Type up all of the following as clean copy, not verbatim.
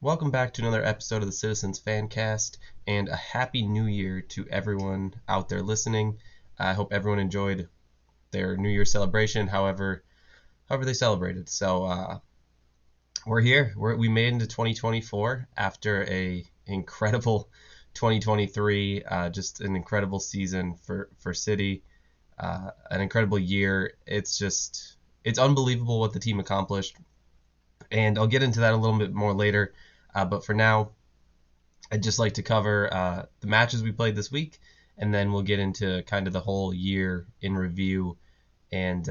welcome back to another episode of the Citizens Fancast, and a happy new year to everyone out there listening. I hope everyone enjoyed their New Year celebration, however they celebrated. So we're here. We made it into 2024 after a incredible 2023, just an incredible season for City, an incredible year. It's unbelievable what the team accomplished, and I'll get into that a little bit more later. But for now, I'd just like to cover the matches we played this week, and then we'll get into kind of the whole year in review, and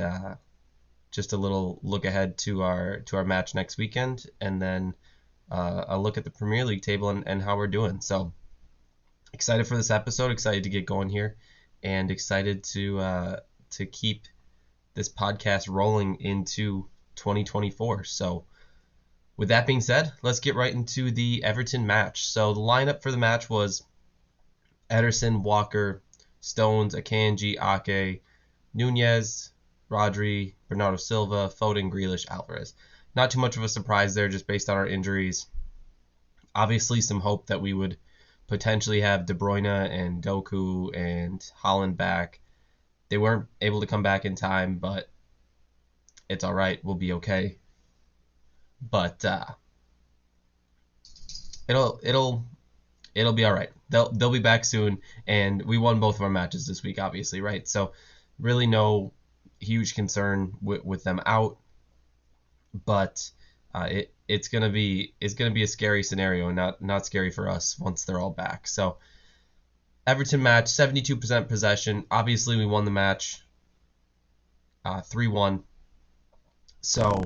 just a little look ahead to our match next weekend, and then a look at the Premier League table and how we're doing. So excited for this episode, excited to get going here, and excited to keep this podcast rolling into 2024. So with that being said, let's get right into the Everton match. So the lineup for the match was Ederson, Walker, Stones, Akanji, Ake, Nunez, Rodri, Bernardo Silva, Foden, Grealish, Alvarez. Not too much of a surprise there, just based on our injuries. Obviously, some hope that we would potentially have De Bruyne and Doku and Haaland back. They weren't able to come back in time, but it's all right. We'll be okay. But it'll be all right. They'll be back soon, and we won both of our matches this week, obviously, right? So really no huge concern with them out, but it's gonna be a scary scenario, and not scary for us once they're all back. So Everton match, 72% possession. Obviously, we won the match 3-1. So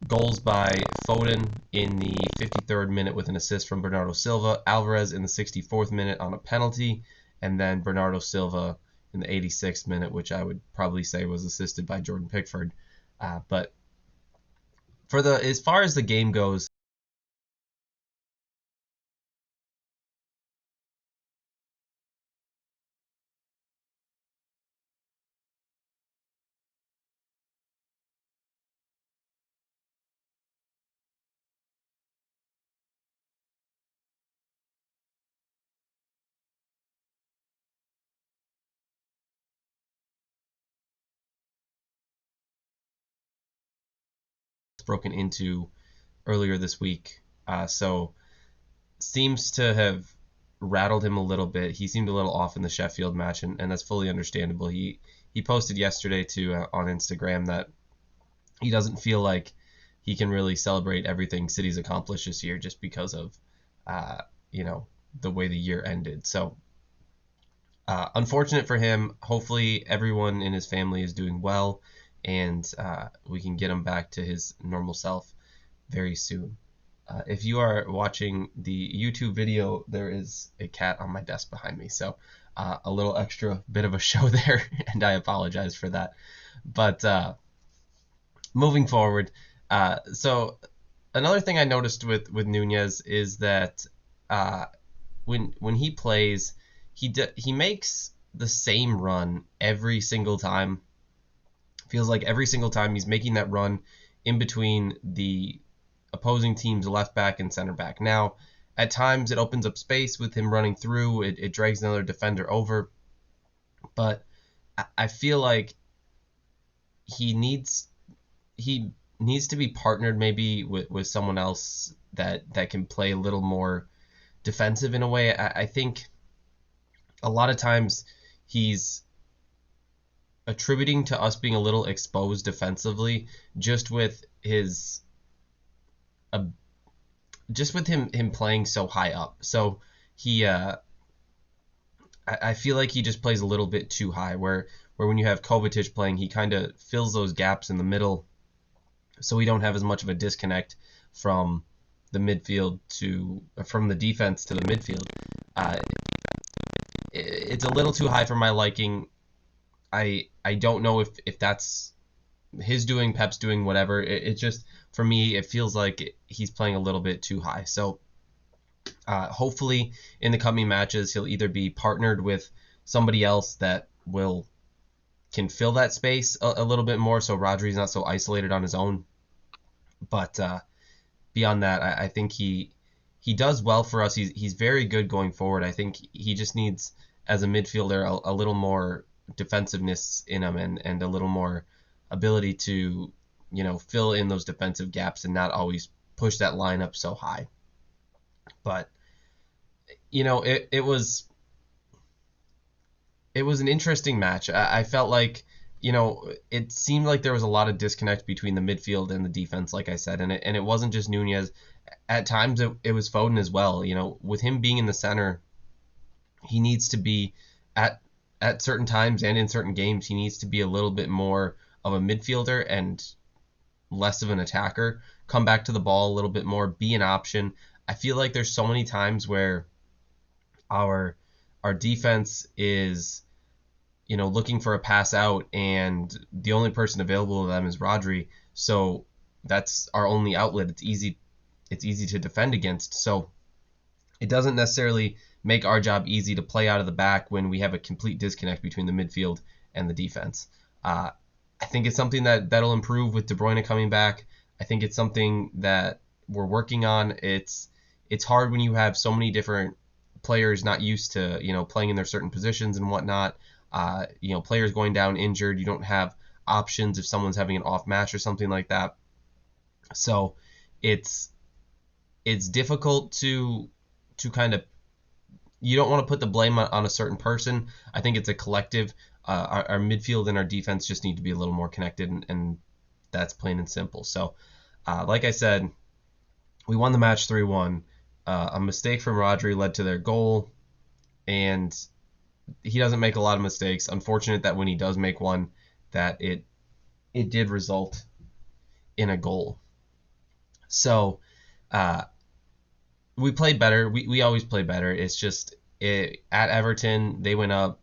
goals by Foden in the 53rd minute with an assist from Bernardo Silva, Alvarez in the 64th minute on a penalty, and then Bernardo Silva in the 86th minute, which I would probably say was assisted by Jordan Pickford. But as far as the game goes, broken into earlier this week, so seems to have rattled him a little bit. He seemed a little off in the Sheffield match, and that's fully understandable. He posted yesterday on Instagram that he doesn't feel like he can really celebrate everything City's accomplished this year just because of the way the year ended. So unfortunate for him. Hopefully everyone in his family is doing well, and we can get him back to his normal self very soon. If you are watching the YouTube video, there is a cat on my desk behind me, so a little extra bit of a show there, and I apologize for that. But moving forward, so another thing I noticed with Nunez is that when he plays, he makes the same run every single time. Feels like every single time he's making that run in between the opposing team's left back and center back. Now, at times it opens up space with him running through. It drags another defender over, but I feel like he needs to be partnered maybe with someone else that can play a little more defensive in a way. I think a lot of times he's attributing to us being a little exposed defensively just with him playing so high up. So he I feel like he just plays a little bit too high, where when you have Kovacic playing, he kind of fills those gaps in the middle, so we don't have as much of a disconnect from the defense to the midfield. It's a little too high for my liking. I don't know if that's his doing, Pep's doing, whatever. It just, for me, it feels like he's playing a little bit too high. So hopefully in the coming matches he'll either be partnered with somebody else that can fill that space a little bit more, so Rodri's not so isolated on his own. But beyond that, I think he does well for us. He's very good going forward. I think he just needs, as a midfielder, a little more defensiveness in him, and a little more ability to, fill in those defensive gaps and not always push that line up so high. But it was an interesting match. I felt like, it seemed like there was a lot of disconnect between the midfield and the defense, like I said, and it wasn't just Nunez. At times it was Foden as well. With him being in the center, he needs to be at certain times and in certain games, he needs to be a little bit more of a midfielder and less of an attacker. Come back to the ball a little bit more, be an option. I feel like there's so many times where our defense is looking for a pass out, and the only person available to them is Rodri. So that's our only outlet. It's easy to defend against. So it doesn't necessarily make our job easy to play out of the back when we have a complete disconnect between the midfield and the defense. I think it's something that'll improve with De Bruyne coming back. I think it's something that we're working on. It's hard when you have so many different players not used to playing in their certain positions and whatnot. Players going down injured. You don't have options if someone's having an off match or something like that. So it's difficult to kind of, you don't want to put the blame on a certain person. I think it's a collective. Our midfield and our defense just need to be a little more connected, and that's plain and simple. So, like I said, we won the match 3-1. A mistake from Rodri led to their goal, and he doesn't make a lot of mistakes. Unfortunate that when he does make one, that it did result in a goal. So, we played better. We always play better. It's just at Everton, they went up.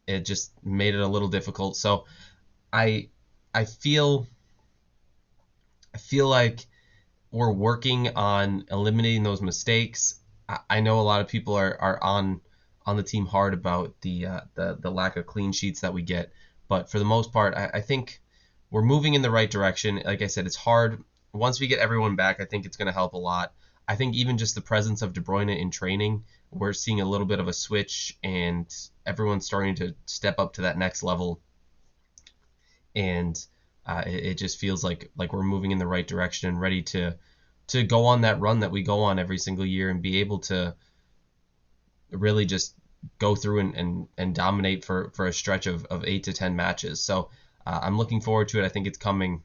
It just made it a little difficult. So I feel like we're working on eliminating those mistakes. I know a lot of people are on the team hard about the lack of clean sheets that we get, but for the most part, I think we're moving in the right direction. Like I said, it's hard. Once we get everyone back, I think it's going to help a lot. I think even just the presence of De Bruyne in training, we're seeing a little bit of a switch, and everyone's starting to step up to that next level. And it just feels like we're moving in the right direction and ready to go on that run that we go on every single year and be able to really just go through and dominate for a stretch of 8 to 10 matches. So I'm looking forward to it. I think it's coming.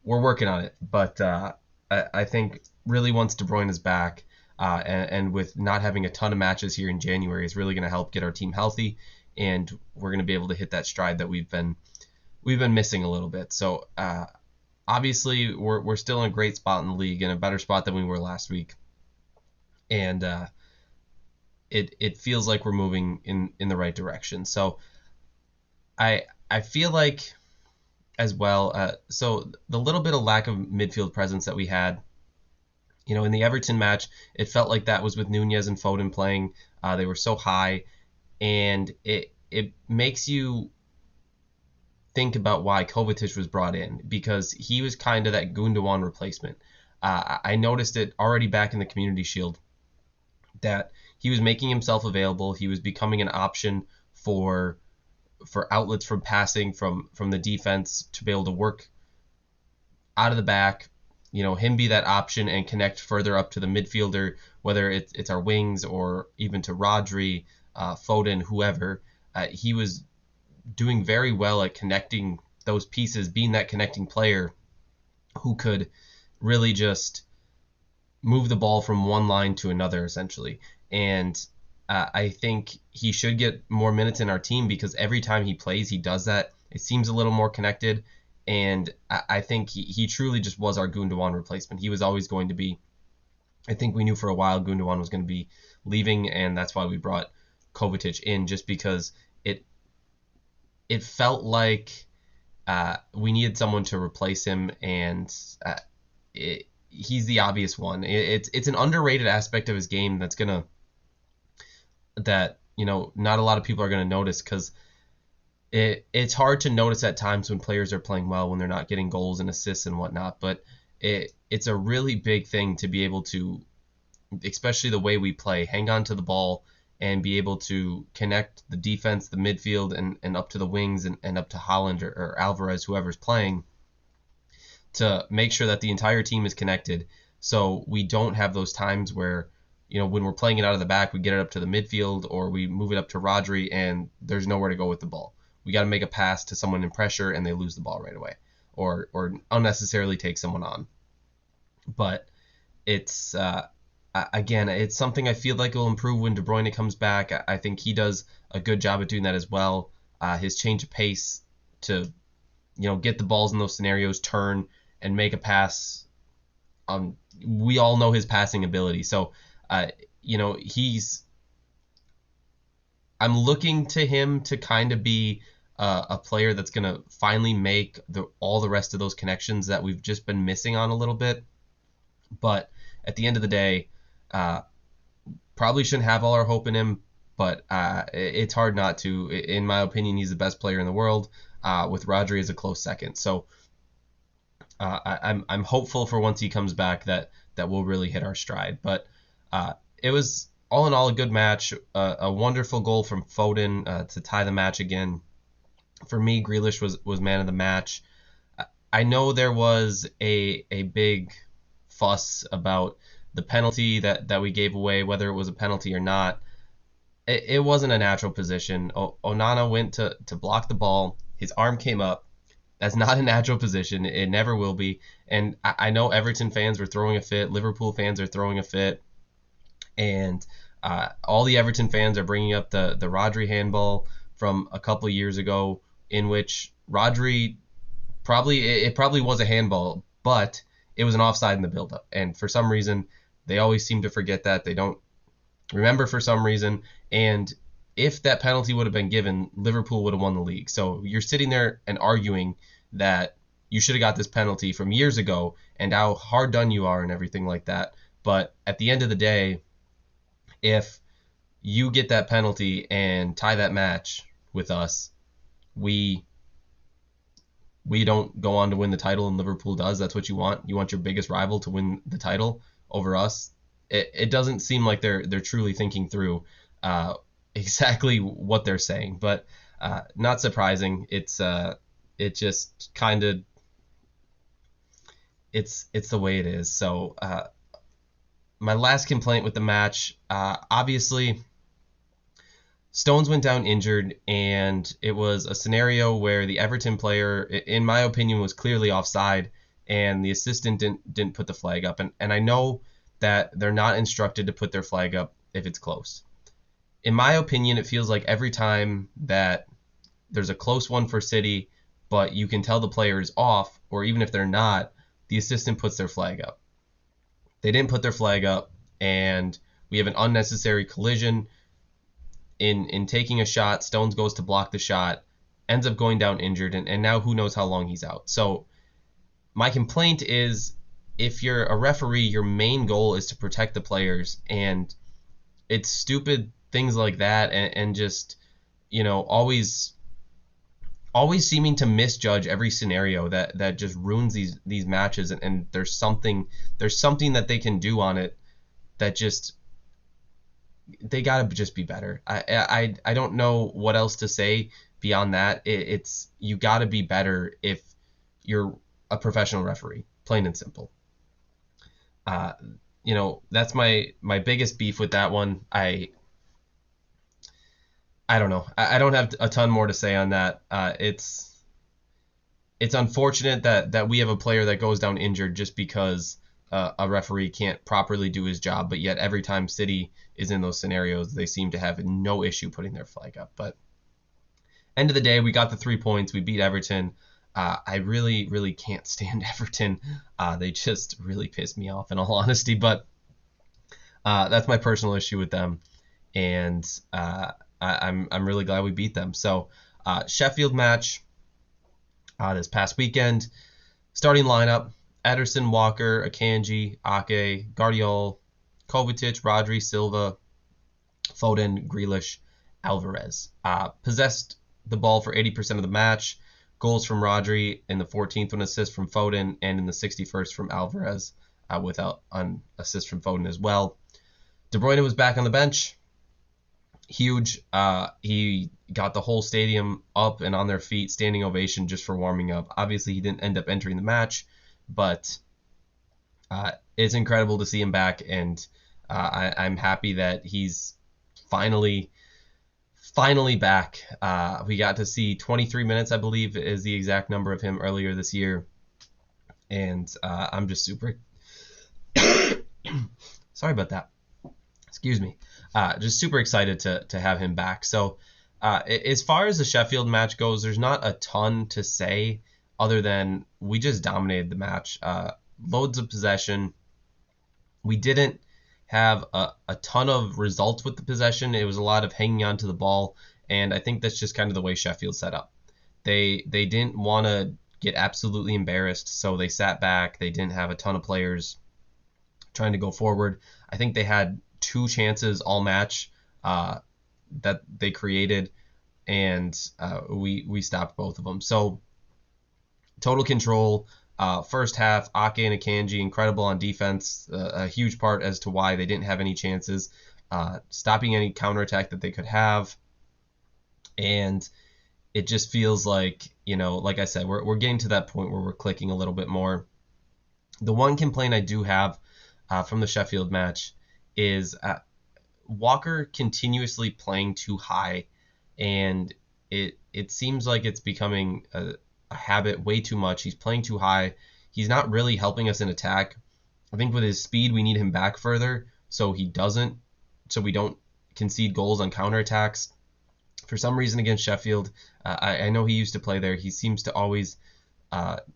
We're working on it, but I think really once De Bruyne is back, and with not having a ton of matches here in January, is really going to help get our team healthy, and we're going to be able to hit that stride that we've been missing a little bit. So obviously we're still in a great spot in the league, in a better spot than we were last week, and it feels like we're moving in the right direction. So I feel like as well. So the little bit of lack of midfield presence that we had, in the Everton match, it felt like that was with Nunez and Foden playing. They were so high, and it makes you think about why Kovacic was brought in, because he was kind of that Gundogan replacement. I noticed it already back in the Community Shield that he was making himself available. He was becoming an option for outlets from passing from the defense to be able to work out of the back, him be that option and connect further up to the midfielder, whether it's our wings or even to Rodri, Foden, whoever. He was doing very well at connecting those pieces, being that connecting player who could really just move the ball from one line to another, essentially. And I think he should get more minutes in our team, because every time he plays, he does that. It seems a little more connected, and I think he truly just was our Gundogan replacement. He was always going to be. I think we knew for a while Gundogan was going to be leaving, and that's why we brought Kovacic in, just because it felt like we needed someone to replace him, and he's the obvious one. It's an underrated aspect of his game that not a lot of people are going to notice, because it's hard to notice at times when players are playing well when they're not getting goals and assists and whatnot, but it's a really big thing to be able to, especially the way we play, hang on to the ball and be able to connect the defense, the midfield, and up to the wings and up to Holland or Alvarez, whoever's playing, to make sure that the entire team is connected, so we don't have those times where, when we're playing it out of the back, we get it up to the midfield or we move it up to Rodri and there's nowhere to go with the ball. We got to make a pass to someone in pressure and they lose the ball right away, or unnecessarily take someone on. But it's again, it's something I feel like will improve when De Bruyne comes back. I think he does a good job at doing that as well. His change of pace to get the balls in those scenarios, turn and make a pass. We all know his passing ability, so I'm looking to him to kind of be a player that's going to finally make all the rest of those connections that we've just been missing on a little bit. But at the end of the day, probably shouldn't have all our hope in him, but it's hard not to. In my opinion, he's the best player in the world, with Rodri as a close second. So I'm hopeful for once he comes back that we'll really hit our stride. But it was all in all a good match, a wonderful goal from Foden to tie the match again. For me, Grealish was man of the match. I know there was a big fuss about the penalty that we gave away, whether it was a penalty or not. It wasn't a natural position. Onana went to block the ball. His arm came up. That's not a natural position. It never will be. And I know Everton fans were throwing a fit. Liverpool fans are throwing a fit. And all the Everton fans are bringing up the Rodri handball from a couple of years ago, in which Rodri probably was a handball, but it was an offside in the build-up. And for some reason, they always seem to forget that. They don't remember for some reason. And if that penalty would have been given, Liverpool would have won the league. So you're sitting there and arguing that you should have got this penalty from years ago and how hard done you are and everything like that. But at the end of the day, if you get that penalty and tie that match with us, we don't go on to win the title, and Liverpool does. That's what you want. You want your biggest rival to win the title over us. It doesn't seem like they're truly thinking through exactly what they're saying, but not surprising. It just kind of it's the way it is. So my last complaint with the match, obviously, Stones went down injured, and it was a scenario where the Everton player, in my opinion, was clearly offside, and the assistant didn't put the flag up. And I know that they're not instructed to put their flag up if it's close. In my opinion, it feels like every time that there's a close one for City, but you can tell the player is off, or even if they're not, the assistant puts their flag up. They didn't put their flag up, and we have an unnecessary collision. In taking a shot, Stones goes to block the shot, ends up going down injured, and now who knows how long he's out. So my complaint is, if you're a referee, your main goal is to protect the players, and it's stupid things like that, and just always seeming to misjudge every scenario that just ruins these matches. And there's something that they can do on it that just, they gotta just be better. I don't know what else to say beyond that. It's you gotta be better if you're a professional referee, plain and simple. That's my biggest beef with that one. I don't know. I don't have a ton more to say on that. It's unfortunate that we have a player that goes down injured just because a referee can't properly do his job, but yet every time City is in those scenarios, they seem to have no issue putting their flag up. But end of the day, we got the 3 points. We beat Everton. I really, really can't stand Everton. They just really piss me off, in all honesty. But that's my personal issue with them, and I'm really glad we beat them. So Sheffield match this past weekend. Starting lineup: Ederson, Walker, Akanji, Ake, Guardiola, Kovacic, Rodri, Silva, Foden, Grealish, Alvarez. Possessed the ball for 80% of the match. Goals from Rodri in the 14th, one assist from Foden, and in the 61st from Alvarez, without an assist from Foden as well. De Bruyne was back on the bench. Huge. He got the whole stadium up and on their feet, standing ovation just for warming up. Obviously, he didn't end up entering the match, but it's incredible to see him back, and I'm happy that he's finally back. We got to see 23 minutes, I believe, is the exact number of him earlier this year, and I'm just super. Sorry about that. Excuse me. Just super excited to have him back. So, as far as the Sheffield match goes, there's not a ton to say other than we just dominated the match. Loads of possession. We didn't have a ton of results with the possession. It was a lot of hanging on to the ball, and I think that's just kind of the way Sheffield set up. They didn't want to get absolutely embarrassed, so they sat back. They didn't have a ton of players trying to go forward. I think they had 2 chances all match that they created, and we stopped both of them. So total control. First half, Ake and Akanji incredible on defense. A huge part as to why they didn't have any chances, stopping any counterattack that they could have. And it just feels like, like I said, we're getting to that point where we're clicking a little bit more. The one complaint I do have from the Sheffield match is Walker continuously playing too high, and it seems like it's becoming a habit way too much. He's playing too high. He's not really helping us in attack. I think with his speed, we need him back further so we don't concede goals on counterattacks. For some reason against Sheffield, I know he used to play there. He seems to always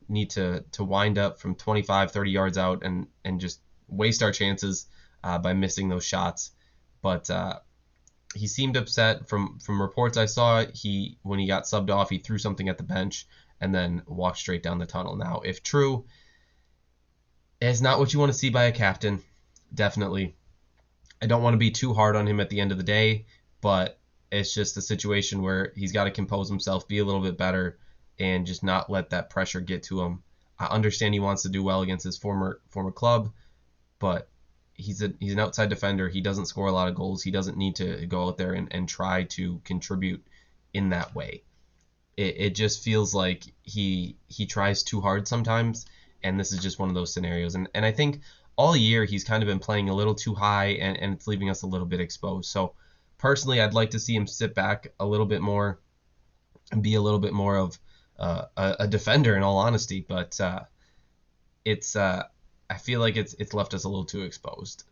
need to wind up from 25, 30 yards out and just waste our chances by missing those shots. But he seemed upset from reports I saw. When he got subbed off, he threw something at the bench and then walked straight down the tunnel. Now, if true, it's not what you want to see by a captain, definitely. I don't want to be too hard on him at the end of the day, but it's just a situation where he's got to compose himself, be a little bit better, and just not let that pressure get to him. I understand he wants to do well against his former club, but he's an outside defender. He doesn't score a lot of goals. He doesn't need to go out there and try to contribute in that way. It just feels like he tries too hard sometimes, and this is just one of those scenarios. And I think all year he's kind of been playing a little too high, and it's leaving us a little bit exposed. So personally, I'd like to see him sit back a little bit more and be a little bit more of a defender, in all honesty. But it's I feel like it's left us a little too exposed.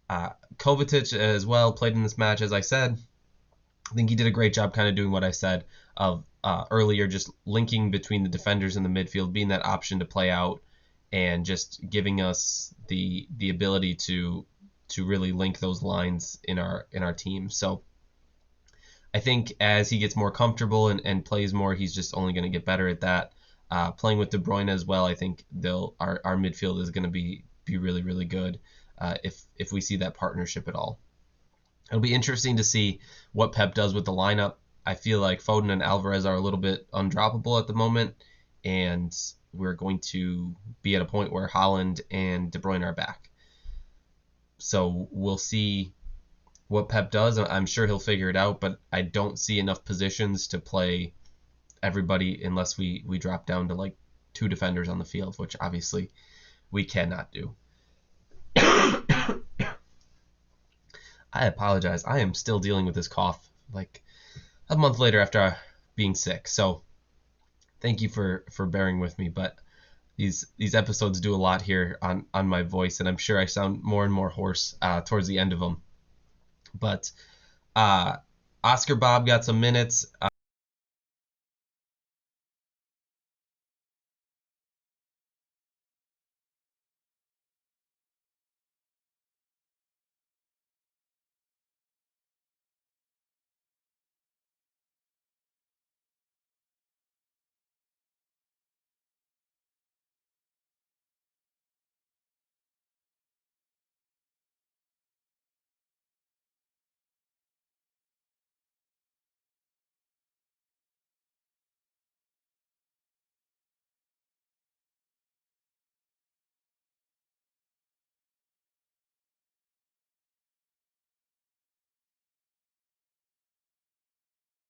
Kovacic as well played in this match, as I said. I think he did a great job kind of doing what I said of earlier, just linking between the defenders in the midfield, being that option to play out, and just giving us the ability to really link those lines in our team. So I think as he gets more comfortable and plays more, he's just only going to get better at that. Playing with De Bruyne as well, I think our midfield is going to be really, really good if we see that partnership at all. It'll be interesting to see what Pep does with the lineup. I feel like Foden and Alvarez are a little bit undroppable at the moment, and we're going to be at a point where Haaland and De Bruyne are back. So we'll see what Pep does. I'm sure he'll figure it out, but I don't see enough positions to play everybody unless we drop down to like 2 defenders on the field, which obviously we cannot do. I apologize. I am still dealing with this cough like a month later after being sick. So thank you for bearing with me. But these episodes do a lot here on my voice, and I'm sure I sound more and more hoarse towards the end of them. But Oscar Bob got some minutes.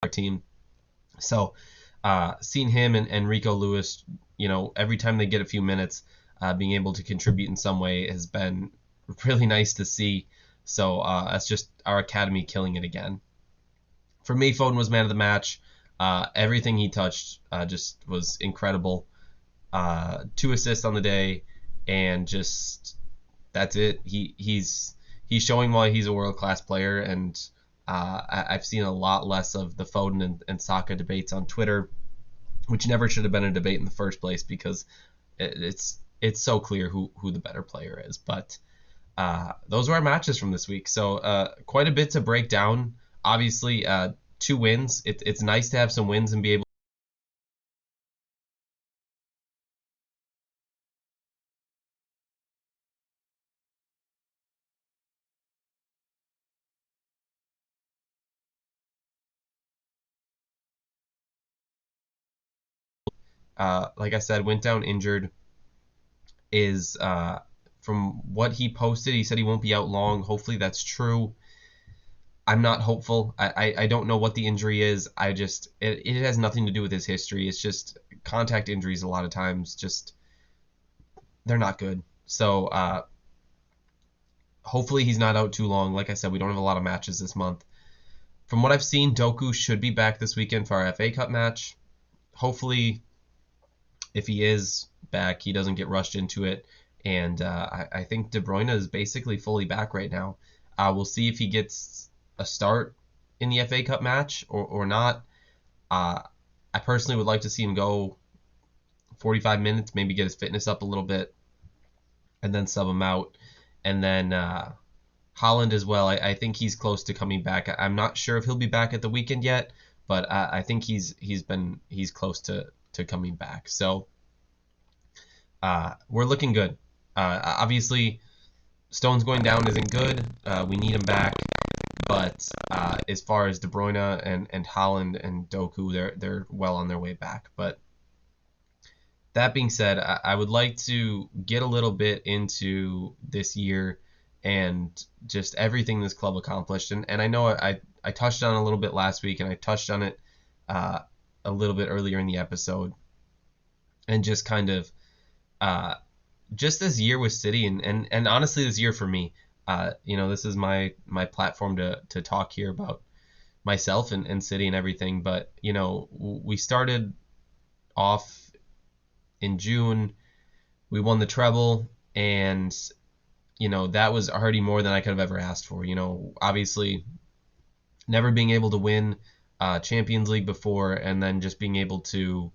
our team. So seeing him and Rico Lewis, every time they get a few minutes, being able to contribute in some way has been really nice to see. So that's just our academy killing it again. For me, Foden was man of the match. Everything he touched just was incredible. 2 assists on the day, and just that's it. He's showing why he's a world class player, and I've seen a lot less of the Foden and Saka debates on Twitter, which never should have been a debate in the first place because it's so clear who the better player is. But those were our matches from this week. So quite a bit to break down. Obviously, 2 wins. It's nice to have some wins and be able. Like I said, went down injured. Is from what he posted, he said he won't be out long. Hopefully that's true. I'm not hopeful. I don't know what the injury is. It has nothing to do with his history. It's just contact injuries a lot of times just they're not good. So hopefully he's not out too long. Like I said, we don't have a lot of matches this month. From what I've seen, Doku should be back this weekend for our FA Cup match. Hopefully, if he is back, he doesn't get rushed into it. And I think De Bruyne is basically fully back right now. We'll see if he gets a start in the FA Cup match or not. I personally would like to see him go 45 minutes, maybe get his fitness up a little bit, and then sub him out. And then Holland as well. I think he's close to coming back. I'm not sure if he'll be back at the weekend yet, but I think he's close to coming back. So we're looking good. Obviously, Stones going down isn't good. We need him back. But as far as De Bruyne and Holland and Doku, they're well on their way back. But that being said, I would like to get a little bit into this year and just everything this club accomplished. And I know I touched on it a little bit last week, and I touched on it a little bit earlier in the episode. And just kind of just this year with City, and honestly this year for me. This is my platform to talk here about myself and City and everything. But we started off in June. We won the treble, and that was already more than I could have ever asked for. Obviously, never being able to win Champions League before, and then just being able to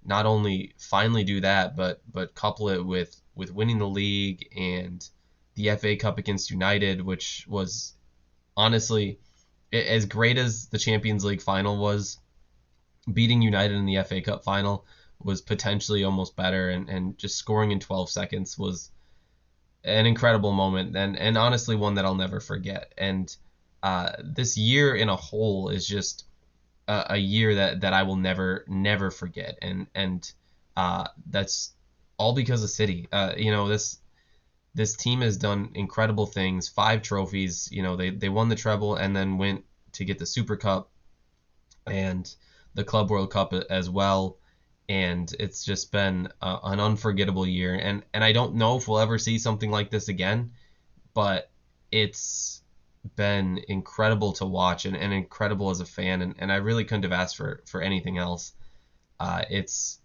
not only finally do that, but couple it with winning the league and the FA Cup against United, which was honestly as great as the Champions League final was. Beating United in the FA Cup final was potentially almost better, and just scoring in 12 seconds was an incredible moment, and honestly one that I'll never forget. And this year in a whole is just a year that I will never forget, and that's all because of City. This team has done incredible things. 5 trophies. They won the treble and then went to get the Super Cup and the Club World Cup as well. And it's just been an unforgettable year. And I don't know if we'll ever see something like this again, but it's been incredible to watch and incredible as a fan. And I really couldn't have asked for anything else. It's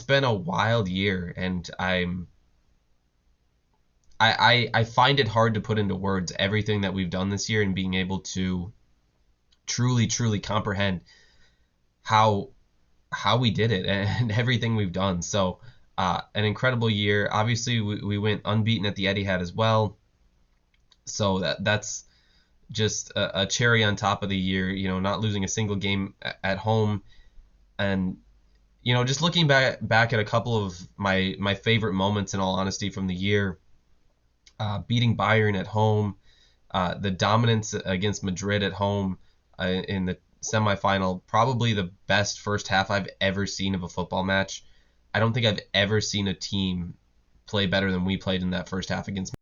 been a wild year, and I find it hard to put into words everything that we've done this year, and being able to truly comprehend how we did it and everything we've done. So an incredible year. Obviously, we went unbeaten at the Etihad as well. So that's just a cherry on top of the year. Not losing a single game at home, and just looking back at a couple of my favorite moments, in all honesty, from the year. Beating Bayern at home, the dominance against Madrid at home in the semifinal, probably the best first half I've ever seen of a football match. I don't think I've ever seen a team play better than we played in that first half against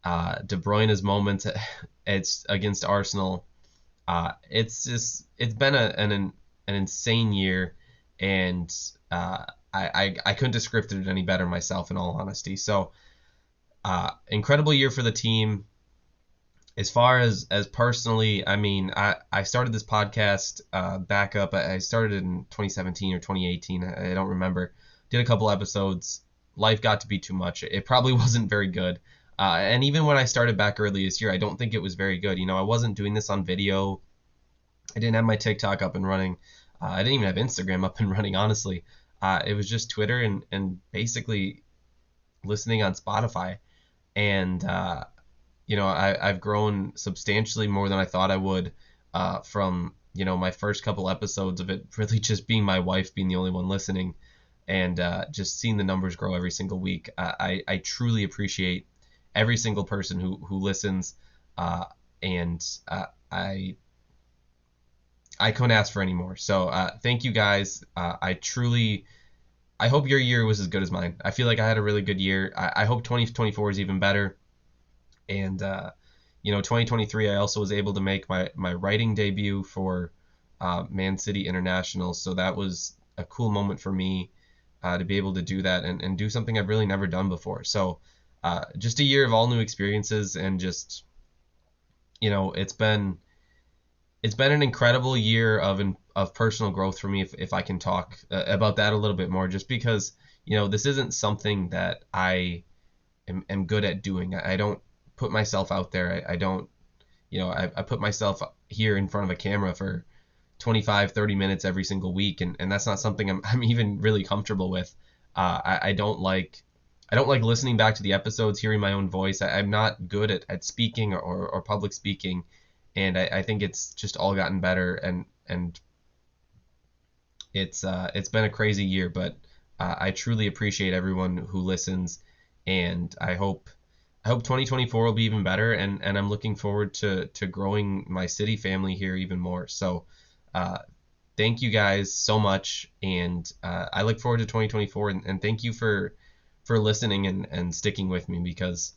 De Bruyne's moments, it's against Arsenal. It's been an insane year, and I couldn't have scripted it any better myself, in all honesty. So incredible year for the team. As far as personally, I mean, I started this podcast back up. I started in 2017 or 2018. I don't remember. Did a couple episodes. Life got to be too much. It probably wasn't very good. And even when I started back early this year, I don't think it was very good. I wasn't doing this on video. I didn't have my TikTok up and running. I didn't even have Instagram up and running, honestly. It was just Twitter and basically listening on Spotify. And I've grown substantially more than I thought I would from my first couple episodes of it really just being my wife being the only one listening, and just seeing the numbers grow every single week. I truly appreciate every single person who listens, and I couldn't ask for any more. So thank you guys. I hope your year was as good as mine. I feel like I had a really good year. I hope 2024 is even better. And 2023, I also was able to make my writing debut for Man City International. So that was a cool moment for me to be able to do that and do something I've really never done before. So just a year of all new experiences, and just it's been an incredible year of personal growth for me, if I can talk about that a little bit more, just because this isn't something that I am good at doing. I don't put myself out there. I don't I put myself here in front of a camera for 25-30 minutes every single week, and that's not something I'm even really comfortable with. I don't like listening back to the episodes, hearing my own voice. I'm not good at speaking or public speaking, and I think it's just all gotten better, and it's been a crazy year, but I truly appreciate everyone who listens, and I hope 2024 will be even better, and I'm looking forward to growing my city family here even more. So thank you guys so much, and I look forward to 2024, and thank you for listening and sticking with me, because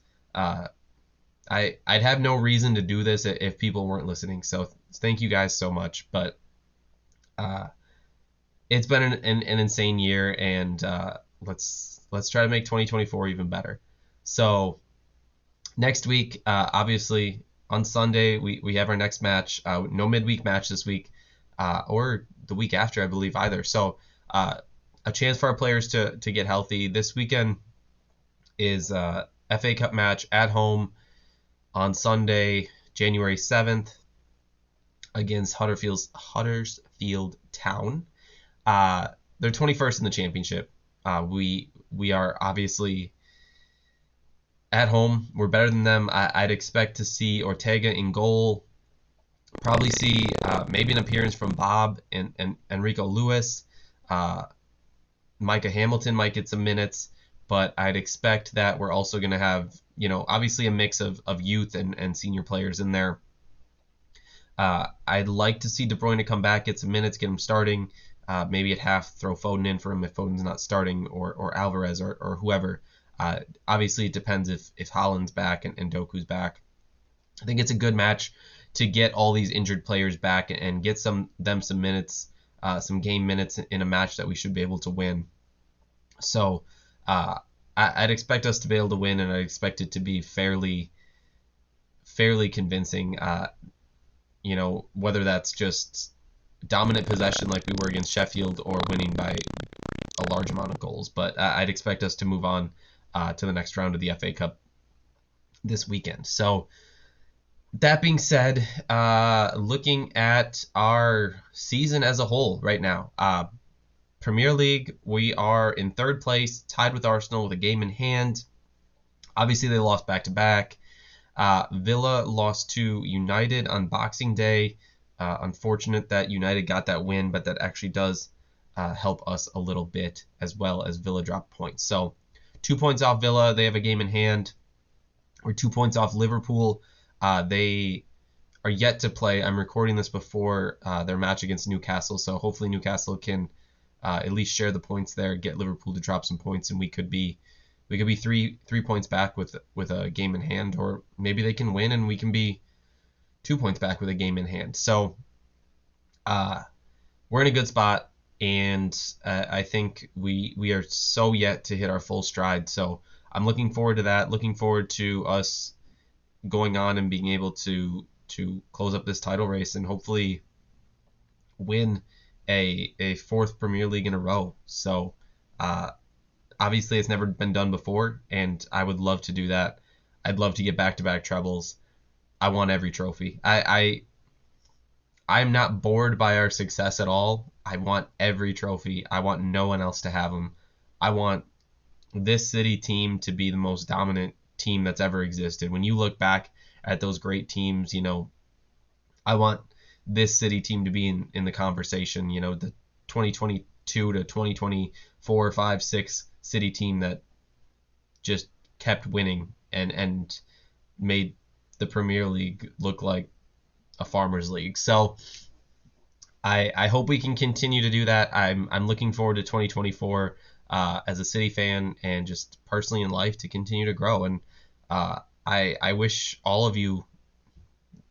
I'd have no reason to do this if people weren't listening. So thank you guys so much. But it's been an insane year, and let's try to make 2024 even better. So next week, obviously on Sunday, we have our next match. No midweek match this week, or the week after, I believe, either. So a chance for our players to get healthy. This weekend is FA Cup match at home on Sunday, January 7th, against Huddersfield Town. They're 21st in the championship. We are obviously at home. We're better than them. I'd expect to see Ortega in goal. Probably see maybe an appearance from Bob and Enrico Lewis. Micah Hamilton might get some minutes, but I'd expect that we're also going to have, obviously a mix of youth and senior players in there. I'd like to see De Bruyne come back, get some minutes, get him starting. Maybe at half, throw Foden in for him if Foden's not starting, or Alvarez or whoever. Obviously, it depends if Haaland's back and Doku's back. I think it's a good match to get all these injured players back and get them some minutes, some game minutes in a match that we should be able to win. So I'd expect us to be able to win, and I'd expect it to be fairly convincing. Whether that's just dominant possession like we were against Sheffield, or winning by a large amount of goals. But I'd expect us to move on to the next round of the FA Cup this weekend. So that being said, looking at our season as a whole right now, Premier League, we are in third place, tied with Arsenal with a game in hand. Obviously, they lost back-to-back. Villa lost to United on Boxing Day. Unfortunate that United got that win, but that actually does help us a little bit, as well as Villa dropped points. So 2 points off Villa. They have a game in hand. We're 2 points off Liverpool. They are yet to play. I'm recording this before their match against Newcastle, so hopefully Newcastle can at least share the points there, get Liverpool to drop some points, and we could be we could be three points back with a game in hand, or maybe they can win and we can be 2 points back with a game in hand. So we're in a good spot, and I think we are so yet to hit our full stride. So I'm looking forward to that. Looking forward to us going on and being able to close up this title race and hopefully win a fourth Premier League in a row. So obviously it's never been done before, and I would love to do that. I'd love to get back-to-back trebles. I want every trophy. I'm not bored by our success at all. I want every trophy. I want no one else to have them. I want this City team to be the most dominant team that's ever existed. When you look back at those great teams, I want this City team to be in the conversation. The 2022 to 2024, 5, 6 City team that just kept winning and made the Premier League look like a farmers league. So I hope we can continue to do that. I'm looking forward to 2024 as a City fan and just personally in life to continue to grow. And I wish all of you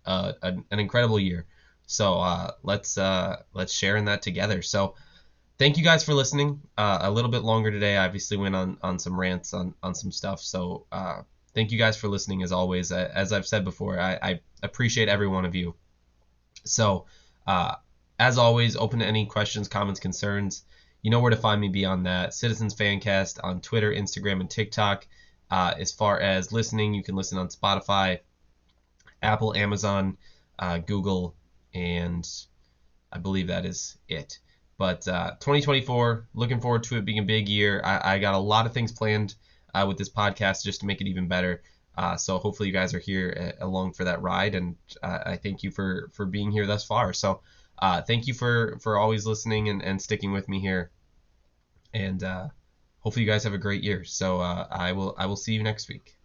an incredible year. So let's share in that together. So thank you guys for listening. A little bit longer today. I obviously went on some rants on some stuff. So thank you guys for listening as always. As I've said before, I appreciate every one of you. So as always, open to any questions, comments, concerns. You know where to find me beyond that. Citizens Fancast on Twitter, Instagram, and TikTok. As far as listening, you can listen on Spotify, Apple, Amazon, Google, and I believe that is it. But 2024, looking forward to it being a big year. I got a lot of things planned with this podcast just to make it even better. So hopefully you guys are here along for that ride, and I thank you for being here thus far. So thank you for always listening and sticking with me here, and hopefully you guys have a great year. So I will see you next week.